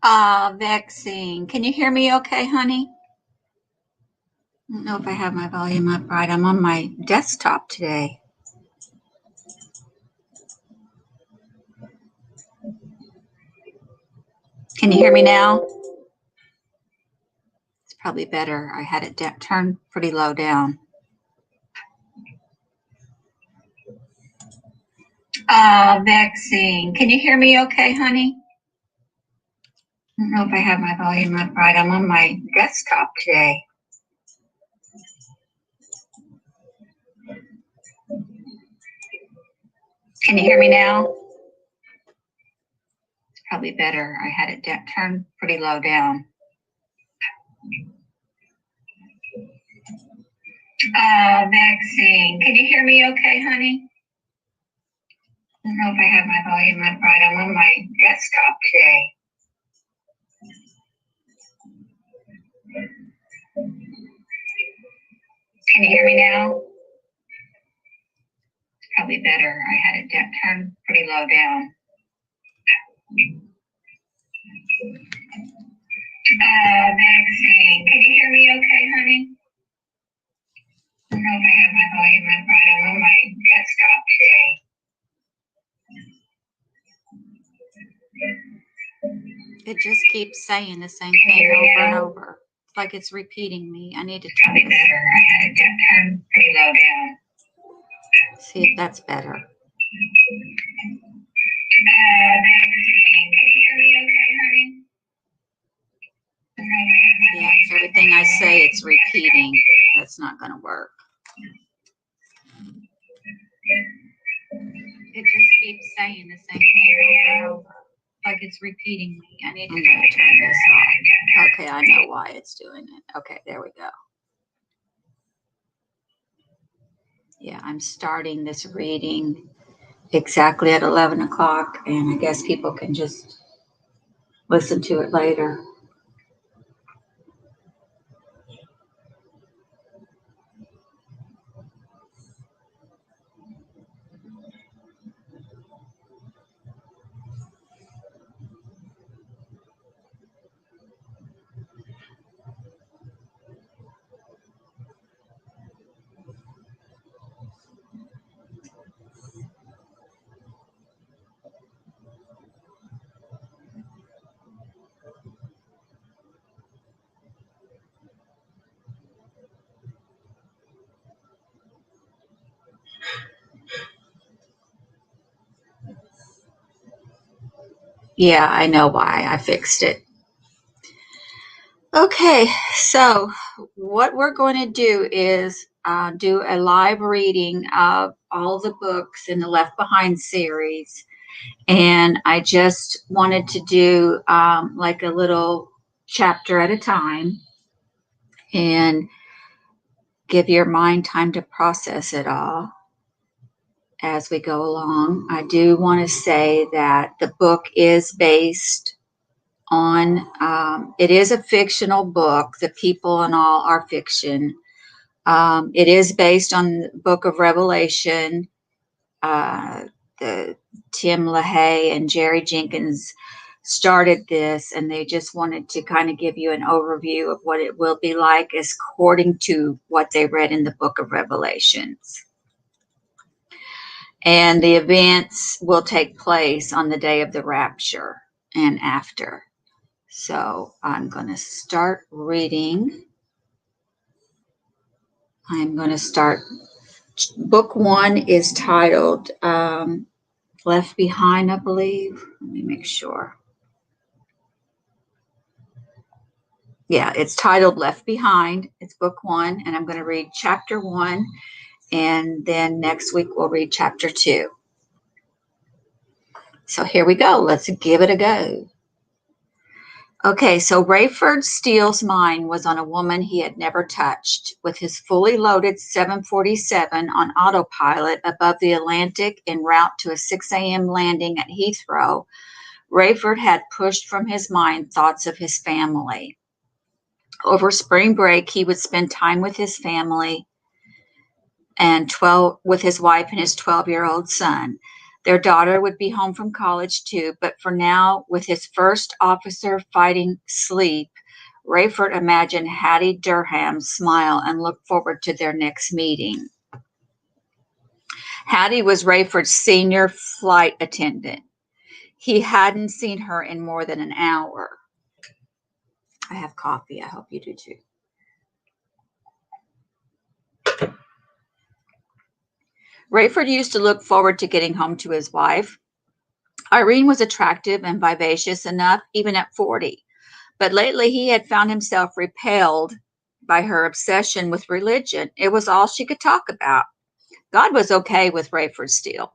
Vaccine. Can you hear me okay, honey? I don't know if I have my volume up right. I'm on my desktop today. Can you hear me now? It's probably better. I had it turned pretty low down. Vaccine. Can you hear me okay, honey? I don't know if I have my volume up right. I'm on my desktop today. Can you hear me now? It's probably better. I had it turned pretty low down. Vaccine. Can you hear me okay, honey? I don't know if I have my volume up right. I'm on my desktop today. Can you hear me now? It's probably better. I had it turned pretty low down. Vaccine. Can you hear me okay, honey? I don't know if I have my volume up right. I'm on my desktop today. It just keeps saying the same thing over and over. It's like it's repeating me. I need to turn this. Better. I had it turned pretty low down. See if that's better. Vaccine. Can you hear me okay, honey? Yeah, everything I say, it's repeating. That's not going to work. It just keeps saying the same thing over and over. Like it's repeating me. I need to turn this off. Okay, I know why it's doing it. Okay, there we go. Yeah, I'm starting this reading exactly at 11 o'clock, and I guess people can just listen to it later. Yeah, I know why. I fixed it. Okay, so what we're going to do is do a live reading of all the books in the Left Behind series. And I just wanted to do like a little chapter at a time and give your mind time to process it all as we go along. I do want to say that the book is based on, it is a fictional book. The people and all are fiction. It is based on the book of Revelation. The Tim LaHaye and Jerry Jenkins started this, and they just wanted to kind of give you an overview of what it will be like according to what they read in the book of Revelations. And the events will take place on the day of the rapture and after. So I'm going to start reading. I'm going to start. Book 1 is titled Left Behind, I believe. Let me make sure. Yeah, it's titled Left Behind. It's book 1, and I'm going to read chapter 1, and then next week we'll read chapter 2. So here we go. Let's give it a go. Okay, so Rayford Steele's mind was on a woman he had never touched. With his fully loaded 747 on autopilot above the Atlantic en route to a 6 a.m. landing at Heathrow, Rayford had pushed from his mind thoughts of his family. Over spring break, he would spend time with his family and with his wife and his 12-year-old son. Their daughter would be home from college too, but for now, with his first officer fighting sleep, Rayford imagined Hattie Durham smile and look forward to their next meeting. Hattie was Rayford's senior flight attendant. He hadn't seen her in more than an hour. I have coffee. I hope you do too. Rayford used to look forward to getting home to his wife. Irene was attractive and vivacious enough, even at 40. But lately he had found himself repelled by her obsession with religion. It was all she could talk about. God was okay with Rayford still.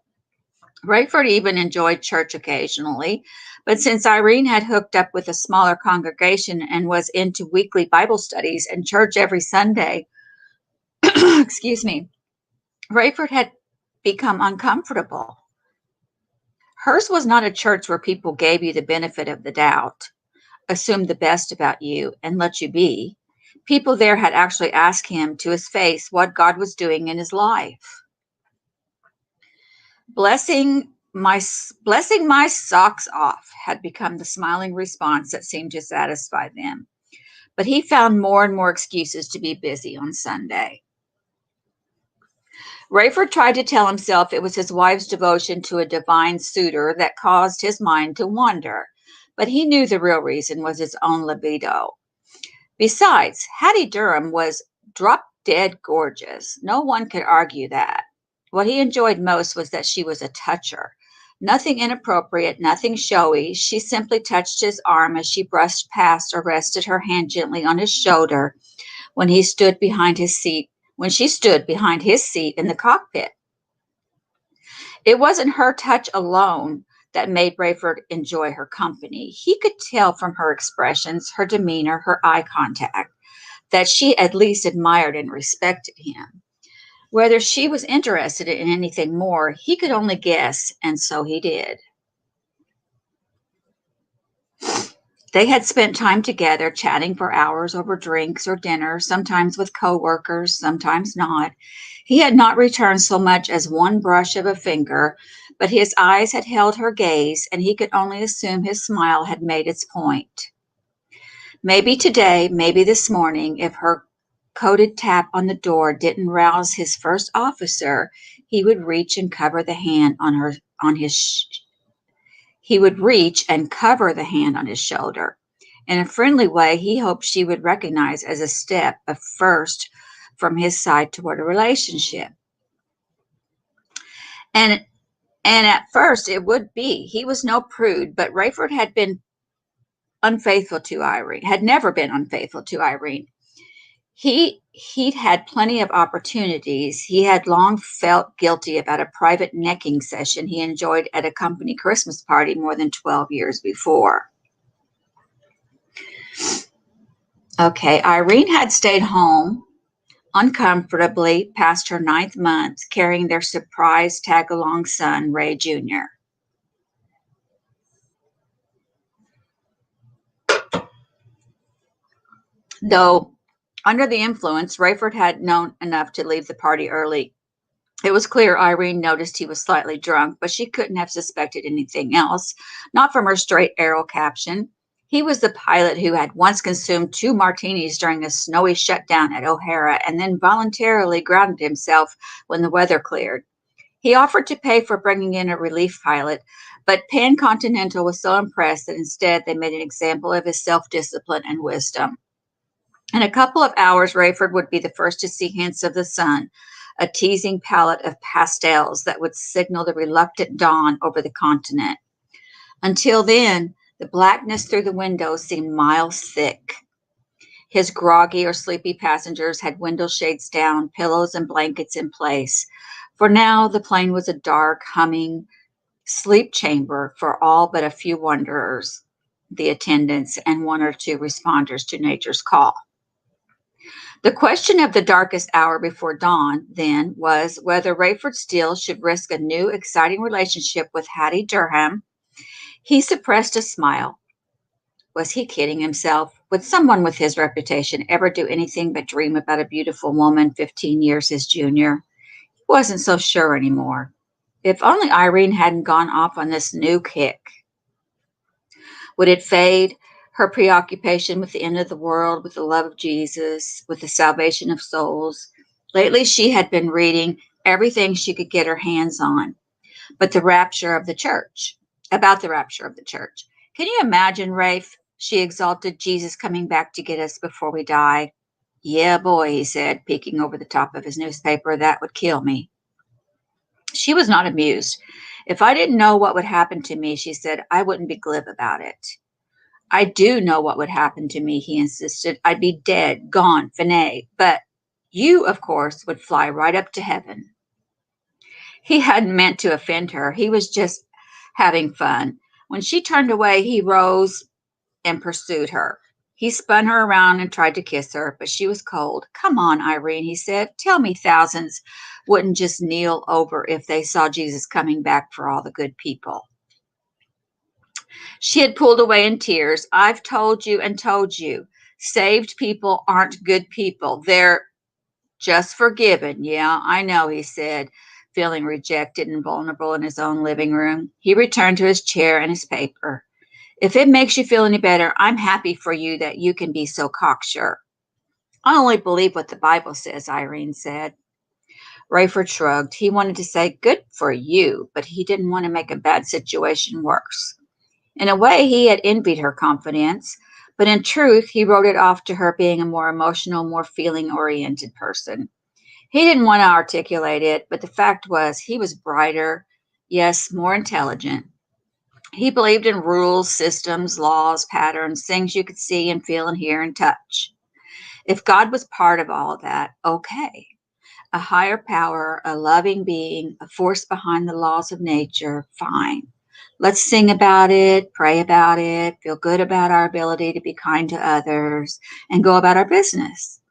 Rayford even enjoyed church occasionally, but since Irene had hooked up with a smaller congregation and was into weekly Bible studies and church every Sunday, excuse me, Rayford had become uncomfortable. Hers was not a church where people gave you the benefit of the doubt, assumed the best about you, and let you be. People there had actually asked him to his face what God was doing in his life. Blessing my socks off had become the smiling response that seemed to satisfy them. But he found more and more excuses to be busy on Sunday. Rayford tried to tell himself it was his wife's devotion to a divine suitor that caused his mind to wander, but he knew the real reason was his own libido. Besides, Hattie Durham was drop-dead gorgeous. No one could argue that. What he enjoyed most was that she was a toucher. Nothing inappropriate, nothing showy. She simply touched his arm as she brushed past or rested her hand gently on his shoulder when she stood behind his seat in the cockpit. It wasn't her touch alone that made Rayford enjoy her company. He could tell from her expressions, her demeanor, her eye contact, that she at least admired and respected him. Whether she was interested in anything more, he could only guess, and so he did. They had spent time together, chatting for hours over drinks or dinner, sometimes with coworkers, sometimes not. He had not returned so much as one brush of a finger, but his eyes had held her gaze, and he could only assume his smile had made its point. Maybe today, maybe this morning, if her coded tap on the door didn't rouse his first officer, he would reach and cover the hand he would reach and cover the hand on his shoulder. In a friendly way, he hoped she would recognize as a step of first from his side toward a relationship. And at first it would be. He was no prude, but Rayford had been unfaithful to Irene, had never been unfaithful to Irene. He'd had plenty of opportunities. He had long felt guilty about a private necking session he enjoyed at a company Christmas party more than 12 years before. Okay, Irene had stayed home uncomfortably past her 9th month, carrying their surprise tag-along son, Ray Jr. Though under the influence, Rayford had known enough to leave the party early. It was clear Irene noticed he was slightly drunk, but she couldn't have suspected anything else, not from her straight arrow caption. He was the pilot who had once consumed 2 martinis during a snowy shutdown at O'Hara and then voluntarily grounded himself when the weather cleared. He offered to pay for bringing in a relief pilot, but Pan Continental was so impressed that instead they made an example of his self-discipline and wisdom. In a couple of hours, Rayford would be the first to see hints of the sun, a teasing palette of pastels that would signal the reluctant dawn over the continent. Until then, the blackness through the window seemed miles thick. His groggy or sleepy passengers had window shades down, pillows and blankets in place. For now, the plane was a dark, humming sleep chamber for all but a few wanderers, the attendants, and 1 or 2 responders to nature's call. The question of the darkest hour before dawn, then, was whether Rayford Steele should risk a new, exciting relationship with Hattie Durham. He suppressed a smile. Was he kidding himself? Would someone with his reputation ever do anything but dream about a beautiful woman 15 years his junior? He wasn't so sure anymore. If only Irene hadn't gone off on this new kick. Would it fade? Her preoccupation with the end of the world, with the love of Jesus, with the salvation of souls. Lately, she had been reading everything she could get her hands on, but the rapture of the church, about the rapture of the church. Can you imagine, Rafe? She exulted, Jesus coming back to get us before we die. Yeah, boy, he said, peeking over the top of his newspaper, that would kill me. She was not amused. If I didn't know what would happen to me, she said, I wouldn't be glib about it. I do know what would happen to me, he insisted. I'd be dead, gone, finay. But you, of course, would fly right up to heaven. He hadn't meant to offend her. He was just having fun. When she turned away, he rose and pursued her. He spun her around and tried to kiss her, but she was cold. Come on, Irene, he said. Tell me thousands wouldn't just kneel over if they saw Jesus coming back for all the good people. She had pulled away in tears. I've told you and told you. Saved people aren't good people. They're just forgiven. Yeah, I know, he said, feeling rejected and vulnerable in his own living room. He returned to his chair and his paper. If it makes you feel any better, I'm happy for you that you can be so cocksure. I only believe what the Bible says, Irene said. Rayford shrugged. He wanted to say, good for you, but he didn't want to make a bad situation worse. In a way, he had envied her confidence, but in truth, he wrote it off to her being a more emotional, more feeling-oriented person. He didn't want to articulate it, but the fact was he was brighter, yes, more intelligent. He believed in rules, systems, laws, patterns, things you could see and feel and hear and touch. If God was part of all of that, okay. A higher power, a loving being, a force behind the laws of nature, fine. Let's sing about it, pray about it, feel good about our ability to be kind to others, and go about our business.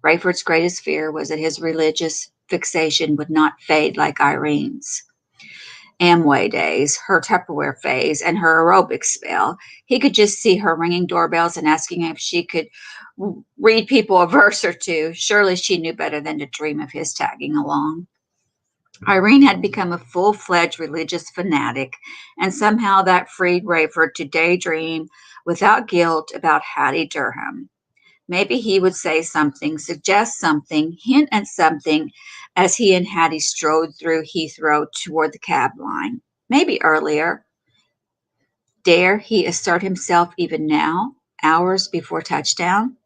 Rayford's greatest fear was that his religious fixation would not fade like Irene's. Amway days, her Tupperware phase, and her aerobics spell. He could just see her ringing doorbells and asking if she could read people a verse or two. Surely she knew better than to dream of his tagging along. Irene had become a full-fledged religious fanatic, and somehow that freed Rayford to daydream without guilt about Hattie Durham. Maybe he would say something, suggest something, hint at something as he and Hattie strode through Heathrow toward the cab line. Maybe earlier. Dare he assert himself even now, hours before touchdown?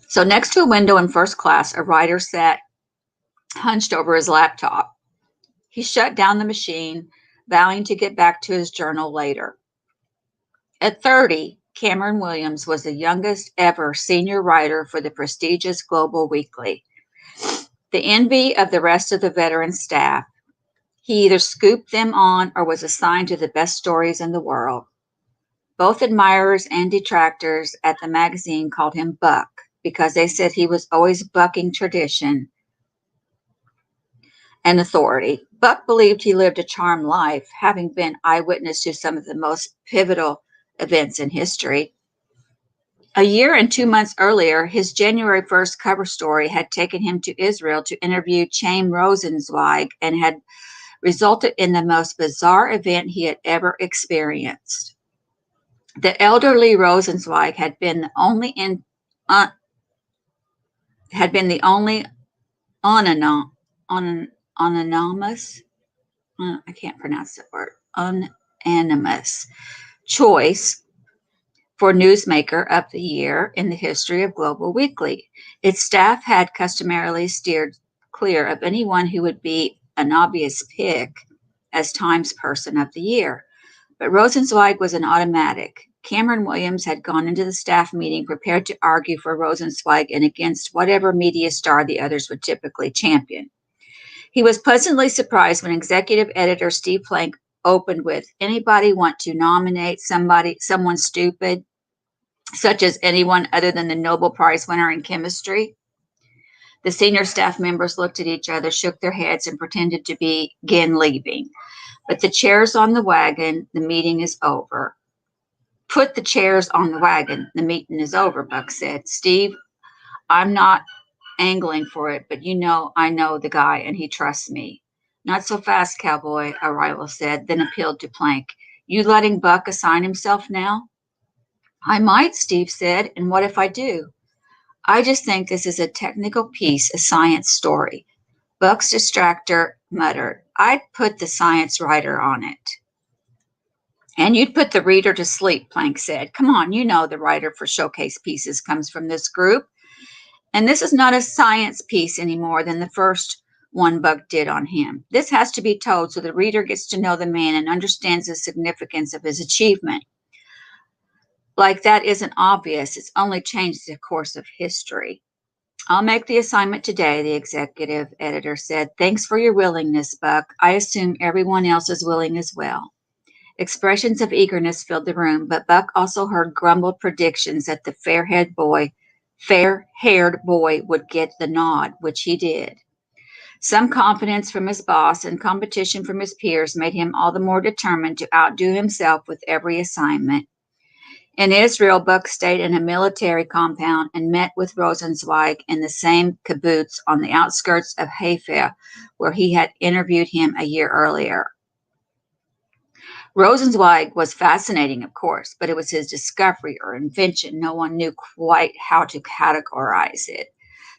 So next to a window in first class, a writer sat hunched over his laptop. He shut down the machine, vowing to get back to his journal later. At 30, Cameron Williams was the youngest ever senior writer for the prestigious Global Weekly. The envy of the rest of the veteran staff, he either scooped them on or was assigned to the best stories in the world. Both admirers and detractors at the magazine called him Buck because they said he was always bucking tradition and authority. Buck believed he lived a charmed life, having been eyewitness to some of the most pivotal events in history. A year and 2 months earlier, his January 1st cover story had taken him to Israel to interview Chaim Rosenzweig and had resulted in the most bizarre event he had ever experienced. The elderly Rosenzweig had been the only anonymous, I can't pronounce that word, unanimous choice for Newsmaker of the Year in the history of Global Weekly. Its staff had customarily steered clear of anyone who would be an obvious pick as Times Person of the Year. But Rosenzweig was an automatic. Cameron Williams had gone into the staff meeting prepared to argue for Rosenzweig and against whatever media star the others would typically champion. He was pleasantly surprised when executive editor Steve Plank opened with, anybody want to nominate someone stupid, such as anyone other than the Nobel Prize winner in chemistry? The senior staff members looked at each other, shook their heads, and pretended to begin leaving. But the chair's on the wagon, the meeting is over. Put the chairs on the wagon. The meeting is over, Buck said. Steve, I'm not angling for it, but I know the guy and he trusts me. Not so fast, cowboy, a rival said, then appealed to Plank. You letting Buck assign himself now? I might, Steve said, and what if I do? I just think this is a technical piece, a science story. Buck's distractor muttered, I'd put the science writer on it. And you'd put the reader to sleep, Plank said. Come on, the writer for showcase pieces comes from this group. And this is not a science piece any more than the first one Buck did on him. This has to be told so the reader gets to know the man and understands the significance of his achievement. Like that isn't obvious. It's only changed the course of history. I'll make the assignment today, the executive editor said. Thanks for your willingness, Buck. I assume everyone else is willing as well. Expressions of eagerness filled the room, but Buck also heard grumbled predictions that the fair-haired boy would get the nod, which he did. Some confidence from his boss and competition from his peers made him all the more determined to outdo himself with every assignment. In Israel, Buck stayed in a military compound and met with Rosenzweig in the same kibbutz on the outskirts of Haifa, where he had interviewed him a year earlier. Rosenzweig was fascinating, of course, but it was his discovery or invention. No one knew quite how to categorize it.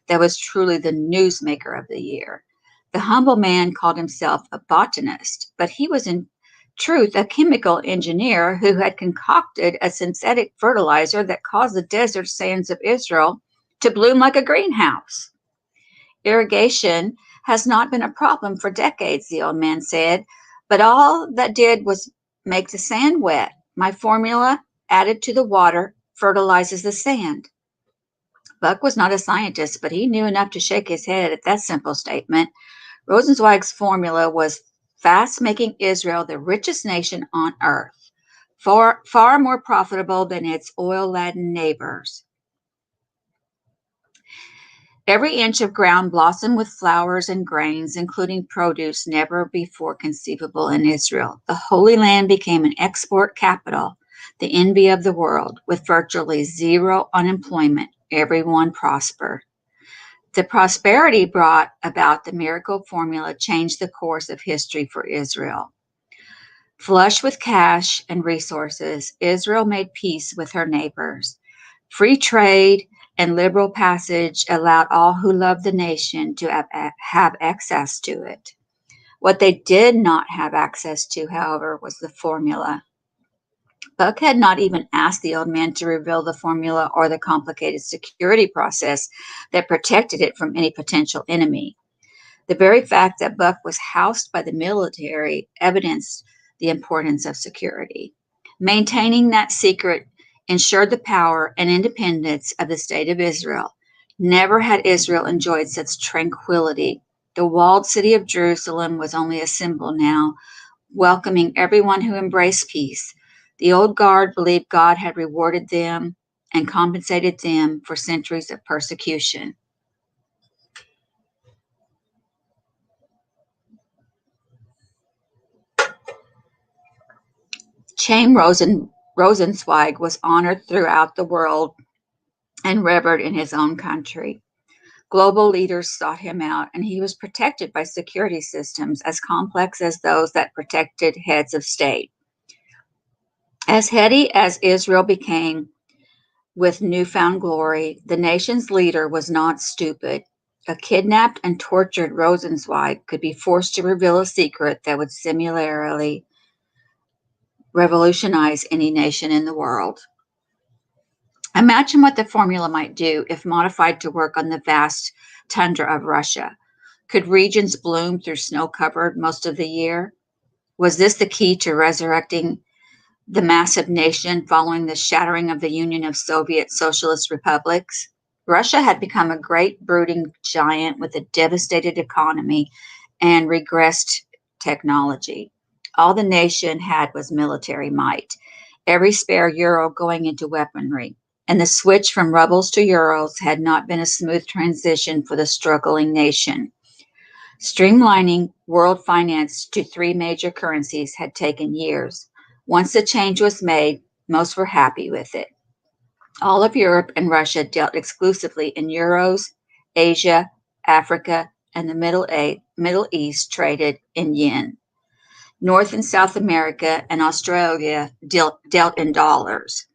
That was truly the newsmaker of the year. The humble man called himself a botanist, but he was in truth a chemical engineer who had concocted a synthetic fertilizer that caused the desert sands of Israel to bloom like a greenhouse. Irrigation has not been a problem for decades, the old man said, but all that did was make the sand wet. My formula, added to the water, fertilizes the sand. Buck was not a scientist, but he knew enough to shake his head at that simple statement. Rosenzweig's formula was fast making Israel the richest nation on earth, far more profitable than its oil-laden neighbors. Every inch of ground blossomed with flowers and grains, including produce never before conceivable in Israel. The Holy Land became an export capital, the envy of the world. With virtually zero unemployment, everyone prospered. The prosperity brought about the miracle formula changed the course of history for Israel. Flush with cash and resources, Israel made peace with her neighbors. Free trade and liberal passage allowed all who loved the nation to have access to it. What they did not have access to, however, was the formula. Buck had not even asked the old man to reveal the formula or the complicated security process that protected it from any potential enemy. The very fact that Buck was housed by the military evidenced the importance of security. Maintaining that secret ensured the power and independence of the state of Israel. Never had Israel enjoyed such tranquility. The walled city of Jerusalem was only a symbol now, welcoming everyone who embraced peace. The old guard believed God had rewarded them and compensated them for centuries of persecution. Chaim Rosenzweig was honored throughout the world and revered in his own country. Global leaders sought him out, and he was protected by security systems as complex as those that protected heads of state. As heady as Israel became with newfound glory, the nation's leader was not stupid. A kidnapped and tortured Rosenzweig could be forced to reveal a secret that would similarly revolutionize any nation in the world. Imagine what the formula might do if modified to work on the vast tundra of Russia. Could regions bloom through snow covered most of the year? Was this the key to resurrecting the massive nation following the shattering of the Union of Soviet Socialist Republics? Russia had become a great brooding giant with a devastated economy and regressed technology. All the nation had was military might, every spare euro going into weaponry. And the switch from rubles to euros had not been a smooth transition for the struggling nation. Streamlining world finance to three major currencies had taken years. Once the change was made, Most were happy with it. All of Europe and Russia dealt exclusively in euros. Asia, Africa, and the Middle East traded in yen. North and South America and Australia dealt in dollars.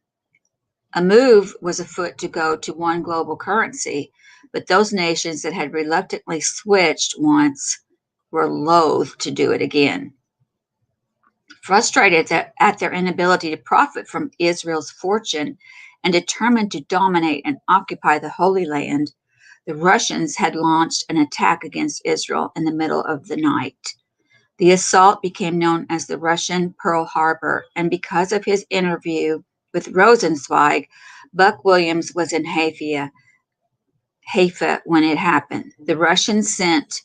A move was afoot to go to one global currency, but those nations that had reluctantly switched once were loath to do it again. Frustrated at their inability to profit from Israel's fortune and determined to dominate and occupy the Holy Land, the Russians had launched an attack against Israel in the middle of the night. The assault became known as the Russian Pearl Harbor, and because of his interview with Rosenzweig, Buck Williams was in Haifa when it happened. The Russians sent,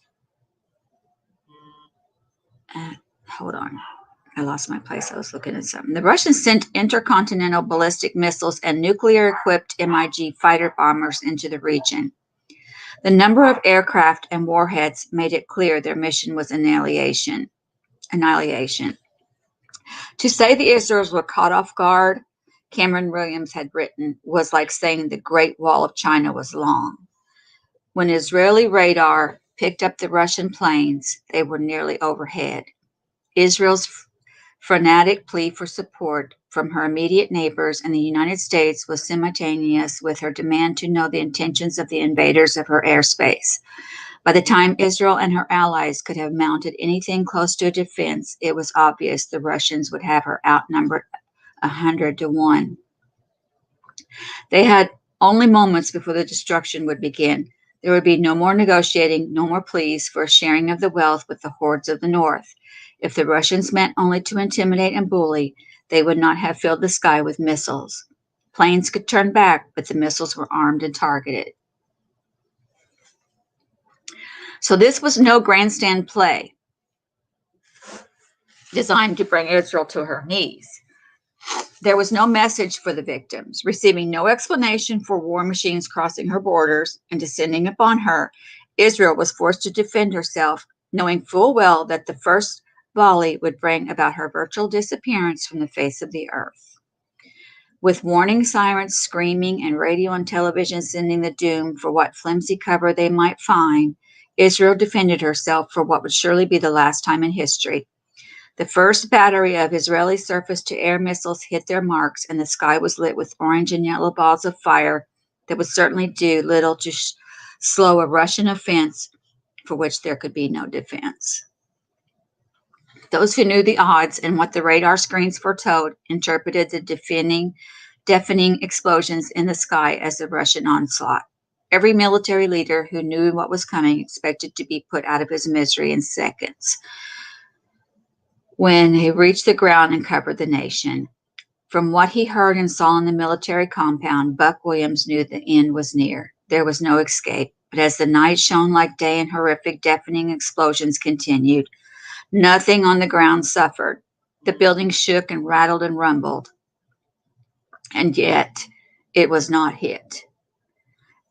hold on, I lost my place. I was looking at something. The Russians sent intercontinental ballistic missiles and nuclear-equipped MiG fighter bombers into the region. The number of aircraft and warheads made it clear their mission was annihilation. To say the Israelis were caught off guard, Cameron Williams had written, was like saying the Great Wall of China was long. When Israeli radar picked up the Russian planes, they were nearly overhead. Israel's frenetic plea for support from her immediate neighbors and the United States was simultaneous with her demand to know the intentions of the invaders of her airspace. By the time Israel and her allies could have mounted anything close to a defense, it was obvious the Russians would have her outnumbered 100-1. They had only moments before the destruction would begin. There would be no more negotiating, no more pleas for a sharing of the wealth with the hordes of the North. If the Russians meant only to intimidate and bully, they would not have filled the sky with missiles. Planes could turn back, but the missiles were armed and targeted. So this was no grandstand play designed to bring Israel to her knees. There was no message for the victims. Receiving no explanation for war machines crossing her borders and descending upon her, Israel was forced to defend herself, knowing full well that the first volley would bring about her virtual disappearance from the face of the earth. With warning sirens screaming and radio and television sending the doom for what flimsy cover they might find, Israel defended herself for what would surely be the last time in history. The first battery of Israeli surface-to-air missiles hit their marks, and the sky was lit with orange and yellow balls of fire that would certainly do little to slow a Russian offense for which there could be no defense. Those who knew the odds and what the radar screens foretold interpreted the deafening explosions in the sky as the Russian onslaught. Every military leader who knew what was coming expected to be put out of his misery in seconds when he reached the ground and covered the nation. From what he heard and saw in the military compound, Buck Williams knew the end was near. There was no escape. But as the night shone like day and horrific, deafening explosions continued, nothing on the ground suffered. The building shook and rattled and rumbled. And yet, it was not hit.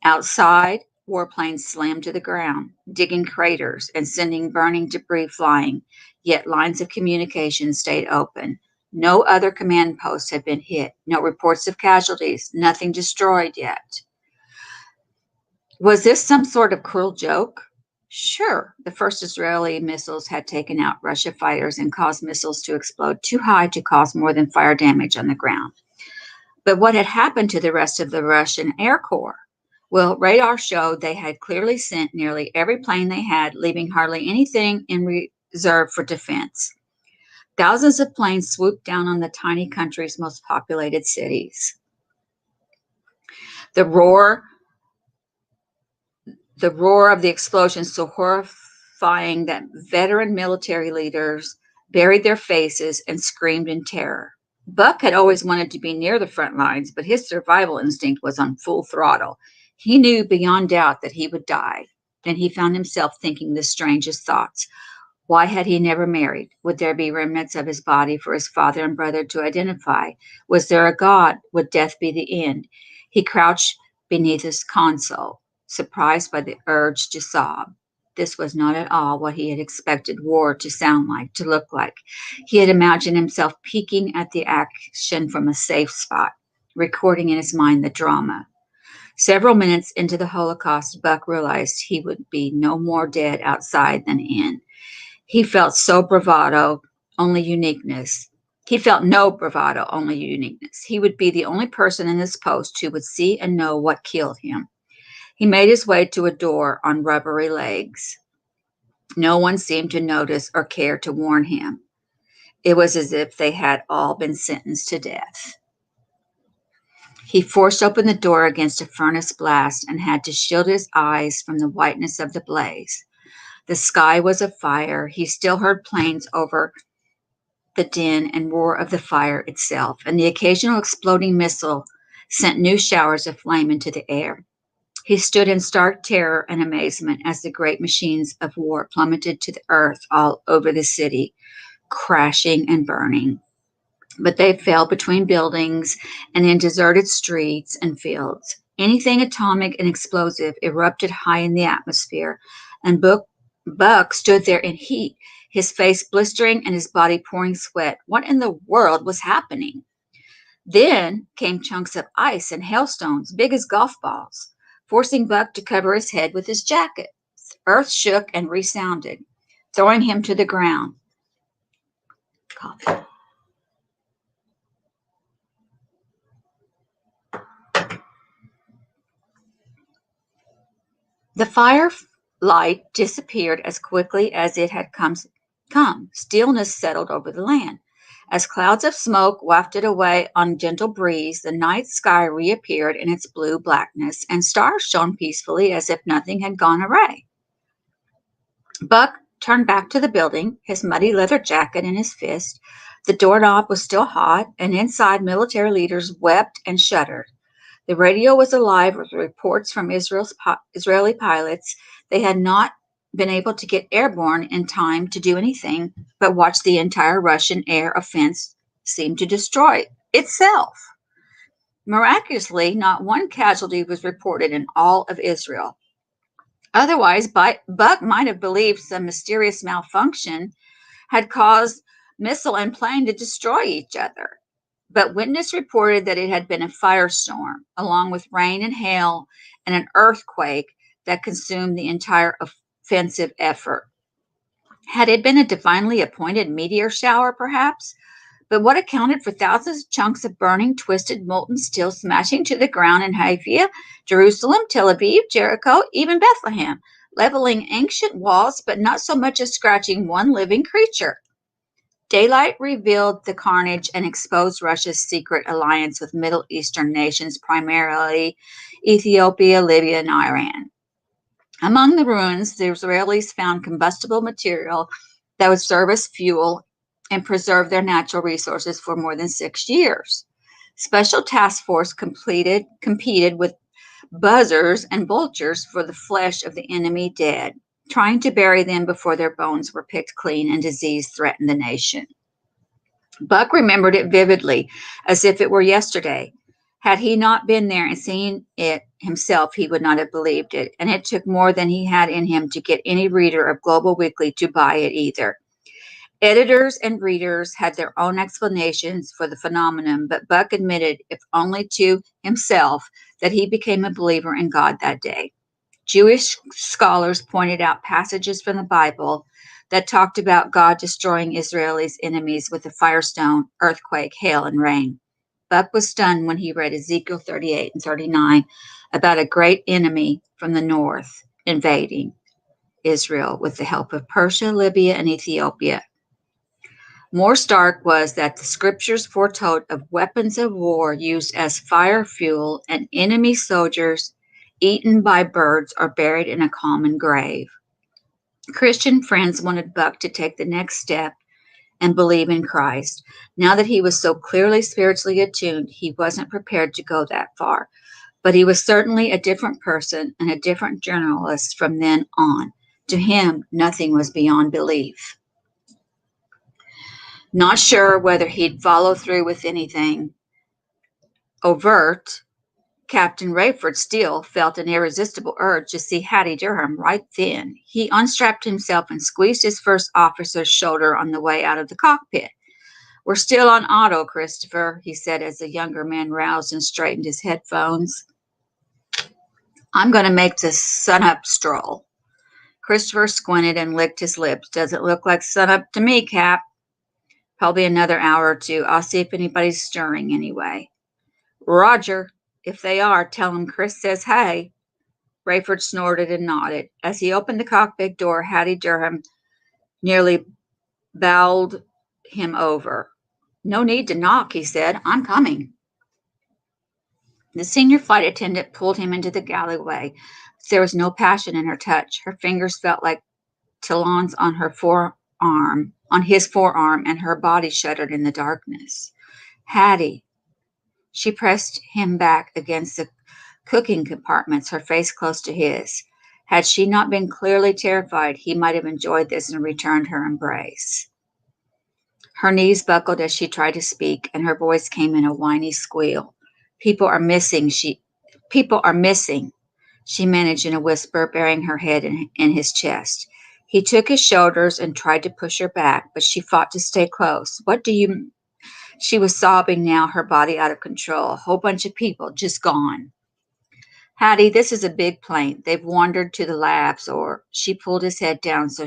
Outside, warplanes slammed to the ground, digging craters and sending burning debris flying, yet lines of communication stayed open. No other command posts had been hit, no reports of casualties, nothing destroyed yet. Was this some sort of cruel joke? Sure, the first Israeli missiles had taken out Russia fighters and caused missiles to explode too high to cause more than fire damage on the ground. But what had happened to the rest of the Russian Air Corps? Well, radar showed they had clearly sent nearly every plane they had, leaving hardly anything in reserve for defense. Thousands of planes swooped down on the tiny country's most populated cities. The roar of the explosions so horrifying that veteran military leaders buried their faces and screamed in terror. Buck had always wanted to be near the front lines, but his survival instinct was on full throttle. He knew beyond doubt that he would die. Then he found himself thinking the strangest thoughts. Why had he never married? Would there be remnants of his body for his father and brother to identify? Was there a God? Would death be the end? He crouched beneath his console, surprised by the urge to sob. This was not at all what he had expected war to sound like, to look like. He had imagined himself peeking at the action from a safe spot, recording in his mind the drama. Several minutes into the Holocaust, Buck realized he would be no more dead outside than in. He felt so bravado, only uniqueness. He felt no bravado, only uniqueness. He would be the only person in this post who would see and know what killed him. He made his way to a door on rubbery legs. No one seemed to notice or care to warn him. It was as if they had all been sentenced to death. He forced open the door against a furnace blast and had to shield his eyes from the whiteness of the blaze. The sky was afire. He still heard planes over the din and roar of the fire itself, and the occasional exploding missile sent new showers of flame into the air. He stood in stark terror and amazement as the great machines of war plummeted to the earth all over the city, crashing and burning. But they fell between buildings and in deserted streets and fields. Anything atomic and explosive erupted high in the atmosphere, and Buck stood there in heat, his face blistering and his body pouring sweat. What in the world was happening? Then came chunks of ice and hailstones, big as golf balls, forcing Buck to cover his head with his jacket. Earth shook and resounded, throwing him to the ground. Coffee. The firelight disappeared as quickly as it had come. Stillness settled over the land. As clouds of smoke wafted away on gentle breeze, the night sky reappeared in its blue blackness, and stars shone peacefully as if nothing had gone awry. Buck turned back to the building, his muddy leather jacket in his fist. The doorknob was still hot, and inside military leaders wept and shuddered. The radio was alive with reports from Israeli pilots. They had not been able to get airborne in time to do anything but watch the entire Russian air offense seem to destroy itself. Miraculously, not one casualty was reported in all of Israel. Otherwise, Buck might have believed some mysterious malfunction had caused missile and plane to destroy each other. But witness reported that it had been a firestorm, along with rain and hail and an earthquake that consumed the entire offensive effort. Had it been a divinely appointed meteor shower, perhaps? But what accounted for thousands of chunks of burning, twisted, molten steel smashing to the ground in Haifa, Jerusalem, Tel Aviv, Jericho, even Bethlehem, leveling ancient walls, but not so much as scratching one living creature? Daylight revealed the carnage and exposed Russia's secret alliance with Middle Eastern nations, primarily Ethiopia, Libya, and Iran. Among the ruins, the Israelis found combustible material that would serve as fuel and preserve their natural resources for more than 6 years. Special task force competed with buzzers and vultures for the flesh of the enemy dead, trying to bury them before their bones were picked clean and disease threatened the nation. Buck remembered it vividly, as if it were yesterday. Had he not been there and seen it himself, he would not have believed it, and it took more than he had in him to get any reader of Global Weekly to buy it either. Editors and readers had their own explanations for the phenomenon, but Buck admitted, if only to himself, that he became a believer in God that day. Jewish scholars pointed out passages from the Bible that talked about God destroying Israel's enemies with a firestone, earthquake, hail, and rain. Buck was stunned when he read Ezekiel 38 and 39 about a great enemy from the north invading Israel with the help of Persia, Libya, and Ethiopia. More stark was that the scriptures foretold of weapons of war used as fire fuel and enemy soldiers eaten by birds or buried in a common grave. Christian friends wanted Buck to take the next step and believe in Christ. Now that he was so clearly spiritually attuned, he wasn't prepared to go that far. But he was certainly a different person and a different journalist from then on. To him, nothing was beyond belief. Not sure whether he'd follow through with anything overt, Captain Rayford Steele felt an irresistible urge to see Hattie Durham right then. He unstrapped himself and squeezed his first officer's shoulder on the way out of the cockpit. "We're still on auto, Christopher," he said as the younger man roused and straightened his headphones. "I'm going to make the sun-up stroll." Christopher squinted and licked his lips. "Doesn't look like sun-up to me, Cap." "Probably another hour or two. I'll see if anybody's stirring anyway." "Roger. If they are, tell them Chris says hey." Rayford snorted and nodded. As he opened the cockpit door, Hattie Durham nearly bowled him over. "No need to knock," he said. "I'm coming." The senior flight attendant pulled him into the gallery. There was no passion in her touch. Her fingers felt like talons on his forearm, and her body shuddered in the darkness. "Hattie." She pressed him back against the cooking compartments, her face close to his. Had she not been clearly terrified, he might have enjoyed this and returned her embrace. Her knees buckled as she tried to speak, and her voice came in a whiny squeal. People are missing, she managed in a whisper, burying her head in his chest. He took his shoulders and tried to push her back, but she fought to stay close. "What do you..." She was sobbing now, her body out of control. "A whole bunch of people just gone." "Hattie, this is a big plane. They've wandered to the labs," or she pulled his head down so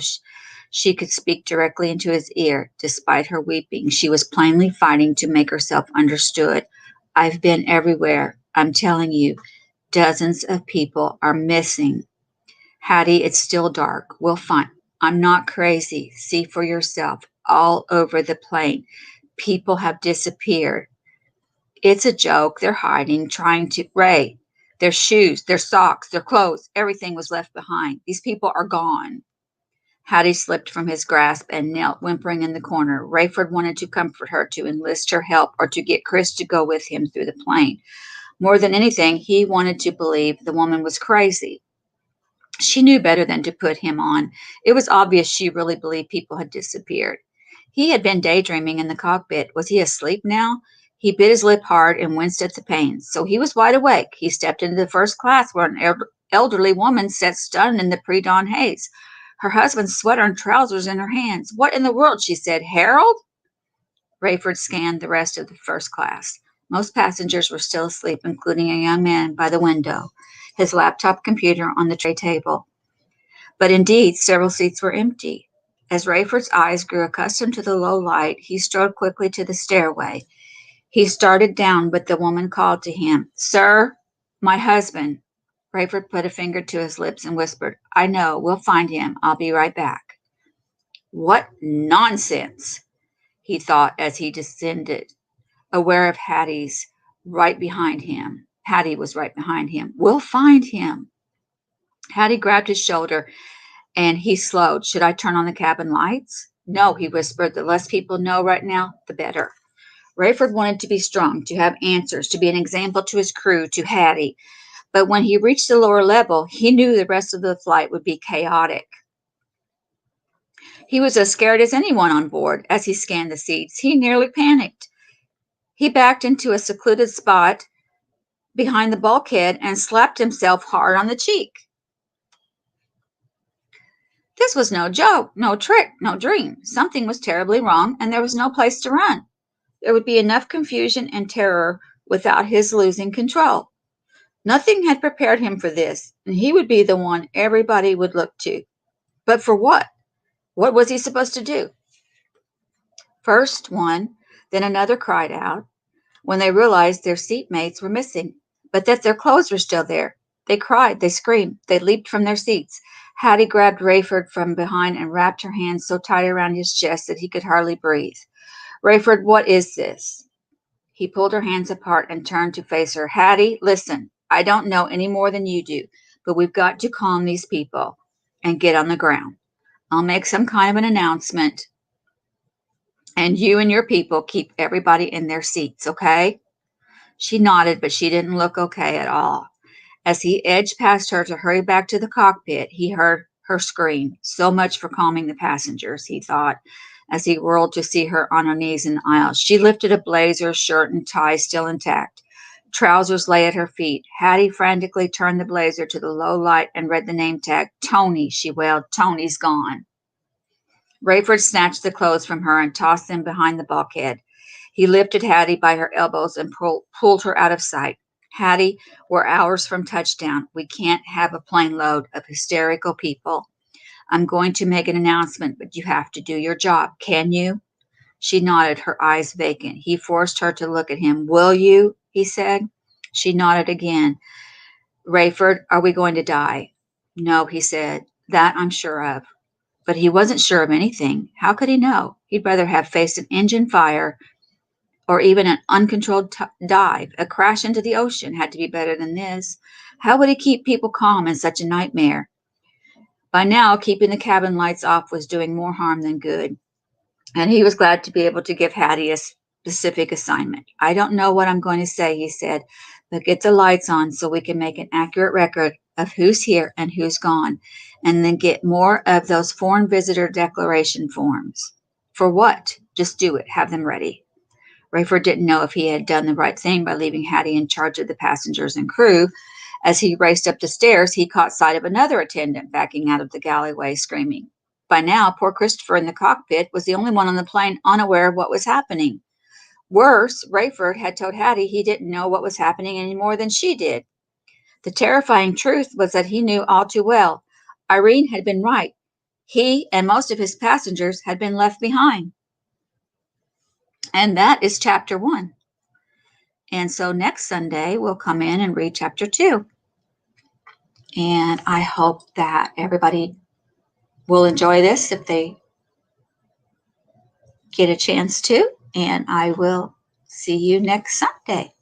she could speak directly into his ear. Despite her weeping, she was plainly fighting to make herself understood. "I've been everywhere. I'm telling you, dozens of people are missing. Hattie, it's still dark. We'll find..." "I'm not crazy. See for yourself. All over the plane. People have disappeared." "It's a joke. They're hiding, trying to..." "Ray, their shoes, their socks, their clothes, everything was left behind. These people are gone." Hattie slipped from his grasp and knelt whimpering in the corner. Rayford wanted to comfort her, to enlist her help, or to get Chris to go with him through the plane. More than anything, he wanted to believe the woman was crazy. She knew better than to put him on. It was obvious she really believed people had disappeared. He had been daydreaming in the cockpit. Was he asleep now? He bit his lip hard and winced at the pain. So he was wide awake. He stepped into the first class where an elderly woman sat stunned in the pre-dawn haze, her husband's sweater and trousers in her hands. "What in the world?" she said. "Harold?" Rayford scanned the rest of the first class. Most passengers were still asleep, including a young man by the window, his laptop computer on the tray table. But indeed, several seats were empty. As Rayford's eyes grew accustomed to the low light, he strode quickly to the stairway. He started down, but the woman called to him. "Sir, my husband." Rayford put a finger to his lips and whispered, "I know. We'll find him. I'll be right back." "What nonsense," he thought as he descended, aware of Hattie's right behind him. Hattie was right behind him. "We'll find him." Hattie grabbed his shoulder and he slowed. "Should I turn on the cabin lights?" "No," he whispered. "The less people know right now, the better." Rayford wanted to be strong, to have answers, to be an example to his crew, to Hattie. But when he reached the lower level, he knew the rest of the flight would be chaotic. He was as scared as anyone on board. As he scanned the seats, he nearly panicked. He backed into a secluded spot behind the bulkhead and slapped himself hard on the cheek. This was no joke, no trick, no dream. Something was terribly wrong, and there was no place to run. There would be enough confusion and terror without his losing control. Nothing had prepared him for this, and he would be the one everybody would look to. But for what? What was he supposed to do? First one, then another cried out when they realized their seatmates were missing, but that their clothes were still there. They cried, they screamed, they leaped from their seats. Hattie grabbed Rayford from behind and wrapped her hands so tight around his chest that he could hardly breathe. "Rayford, what is this?" He pulled her hands apart and turned to face her. "Hattie, listen, I don't know any more than you do, but we've got to calm these people and get on the ground. I'll make some kind of an announcement, and you and your people keep everybody in their seats, okay?" She nodded, but she didn't look okay at all. As he edged past her to hurry back to the cockpit, he heard her scream. So much for calming the passengers, he thought, as he whirled to see her on her knees in the aisle. She lifted a blazer, shirt, and tie still intact. trousers lay at her feet. Hattie frantically turned the blazer to the low light and read the name tag. Tony, she wailed. Tony's gone. Rayford snatched the clothes from her and tossed them behind the bulkhead. He lifted Hattie by her elbows and pulled her out of sight. Hattie, we're hours from touchdown. We can't have a plane load of hysterical people. I'm going to make an announcement, but you have to do your job. Can you? She nodded, her eyes vacant. He forced her to look at him. Will you? He said. She nodded again. Rayford, are we going to die? No, he said. That I'm sure of. But he wasn't sure of anything. How could he know? He'd rather have faced an engine fire or even an uncontrolled dive. A crash into the ocean had to be better than this. How would he keep people calm in such a nightmare? By now, keeping the cabin lights off was doing more harm than good, and he was glad to be able to give Hattie a specific assignment. I don't know what I'm going to say, he said, but get the lights on so we can make an accurate record of who's here and who's gone, and then get more of those foreign visitor declaration forms. For what? Just do it. Have them ready. Rayford didn't know if he had done the right thing by leaving Hattie in charge of the passengers and crew. As he raced up the stairs, he caught sight of another attendant backing out of the galleyway, screaming. By now, poor Christopher in the cockpit was the only one on the plane unaware of what was happening. Worse, Rayford had told Hattie he didn't know what was happening any more than she did. The terrifying truth was that he knew all too well. Irene had been right. He and most of his passengers had been left behind. And that is chapter 1. And so next Sunday, we'll come in and read chapter 2. And I hope that everybody will enjoy this if they get a chance to. And I will see you next Sunday.